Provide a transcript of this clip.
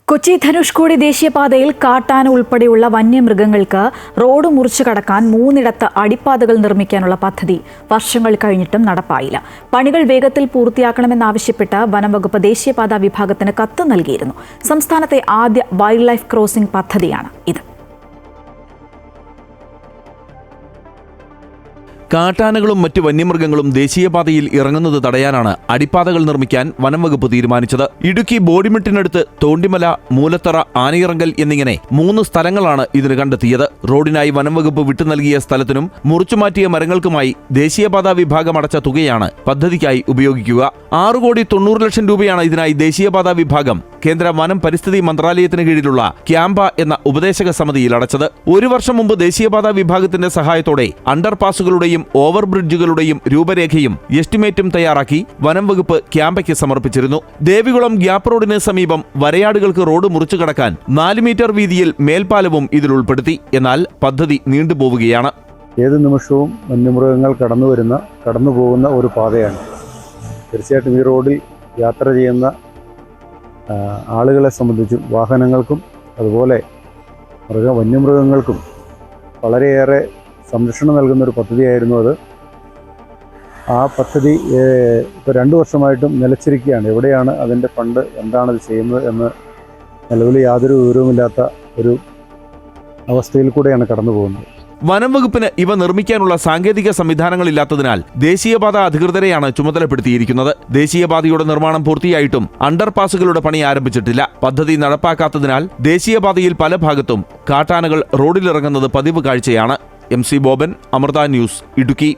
കൊച്ചി ധനുഷ്കോടി ദേശീയപാതയിൽ കാട്ടാന ഉൾപ്പെടെയുള്ള വന്യമൃഗങ്ങൾക്ക് റോഡ് മുറിച്ചു കടക്കാൻ 3 അടിപ്പാതകൾ നിർമ്മിക്കാനുള്ള പദ്ധതി വർഷങ്ങൾ കഴിഞ്ഞിട്ടും നടപ്പായില്ല. പണികൾ വേഗത്തിൽ പൂർത്തിയാക്കണമെന്നാവശ്യപ്പെട്ട് വനംവകുപ്പ് ദേശീയപാതാ വിഭാഗത്തിന് കത്ത് നൽകിയിരുന്നു. സംസ്ഥാനത്തെ ആദ്യ വൈൽഡ് ലൈഫ് ക്രോസിംഗ് പദ്ധതിയാണ് ഇത്. കാട്ടാനകളും മറ്റ് വന്യമൃഗങ്ങളും ദേശീയപാതയിൽ ഇറങ്ങുന്നത് തടയാനാണ് അടിപ്പാതകൾ നിർമ്മിക്കാൻ വനംവകുപ്പ് തീരുമാനിച്ചത്. ഇടുക്കി ബോഡിമെട്ടിനടുത്ത് തോണ്ടിമല, മൂലത്തറ, ആനയിറങ്കൽ എന്നിങ്ങനെ 3 സ്ഥലങ്ങളാണ് ഇതിന് കണ്ടെത്തിയത്. റോഡിനായി വനംവകുപ്പ് വിട്ടു നൽകിയ സ്ഥലത്തിനും മുറിച്ചുമാറ്റിയ മരങ്ങൾക്കുമായി ദേശീയപാതാ വിഭാഗം അടച്ച തുകയാണ് പദ്ധതിക്കായി ഉപയോഗിക്കുക. 6,90,00,000 രൂപയാണ് ഇതിനായി ദേശീയപാതാ വിഭാഗം കേന്ദ്ര വനം പരിസ്ഥിതി മന്ത്രാലയത്തിന് കീഴിലുള്ള ക്യാമ്പ എന്ന ഉപദേശക സമിതിയിൽ അടച്ചത്. 1 വർഷം മുമ്പ് ദേശീയപാതാ വിഭാഗത്തിന്റെ സഹായത്തോടെ അണ്ടർപാസുകളുടെയും ഓവർ ബ്രിഡ്ജുകളുടെയും രൂപരേഖയും എസ്റ്റിമേറ്റും തയ്യാറാക്കി വനം വകുപ്പ് ക്യാമ്പയ്ക്ക് സമർപ്പിച്ചിരുന്നു. ദേവികുളം ഗ്യാപ്പ് റോഡിന് സമീപം വരയാടുകൾക്ക് റോഡ് മുറിച്ചു കടക്കാൻ 4 മീറ്റർ വീതിയിൽ മേൽപ്പാലവും ഇതിൽ ഉൾപ്പെടുത്തി. എന്നാൽ പദ്ധതി നീണ്ടുപോവുകയാണ്. ഏത് നിമിഷവും വന്യമൃഗങ്ങൾ കടന്നു പോകുന്ന ഒരു പാതയാണ്. തീർച്ചയായിട്ടും ഈ റോഡിൽ യാത്ര ചെയ്യുന്ന ആളുകളെ സംബന്ധിച്ചും വാഹനങ്ങൾക്കും അതുപോലെ വന്യമൃഗങ്ങൾക്കും വളരെയേറെ സംരക്ഷണം നൽകുന്ന ഒരു പദ്ധതിയായിരുന്നു അത്. ആ പദ്ധതി ഇപ്പോൾ 2 വർഷമായിട്ടും നിലച്ചിരിക്കുകയാണ്. എവിടെയാണ് അതിൻ്റെ ഫണ്ട്, എന്താണത് ചെയ്യുന്നത് എന്ന് നിലവിൽ യാതൊരു വിവരവുമില്ലാത്ത ഒരു അവസ്ഥയിൽ കൂടെയാണ് കടന്നു പോകുന്നത്. വനം വകുപ്പിന് ഇവ നിർമ്മിക്കാനുള്ള സാങ്കേതിക സംവിധാനങ്ങളില്ലാത്തതിനാൽ ദേശീയപാത അധികൃതരെയാണ് ചുമതലപ്പെടുത്തിയിരിക്കുന്നത്. ദേശീയപാതയുടെ നിർമ്മാണം പൂർത്തിയായിട്ടും അണ്ടർപാസുകളുടെ പണി ആരംഭിച്ചിട്ടില്ല. പദ്ധതി നടപ്പാക്കാത്തതിനാൽ ദേശീയപാതയിൽ പല ഭാഗത്തും കാട്ടാനകൾ റോഡിലിറങ്ങുന്നത് പതിവ് കാഴ്ചയാണ്. MC Boban, Amrita news, Idukki.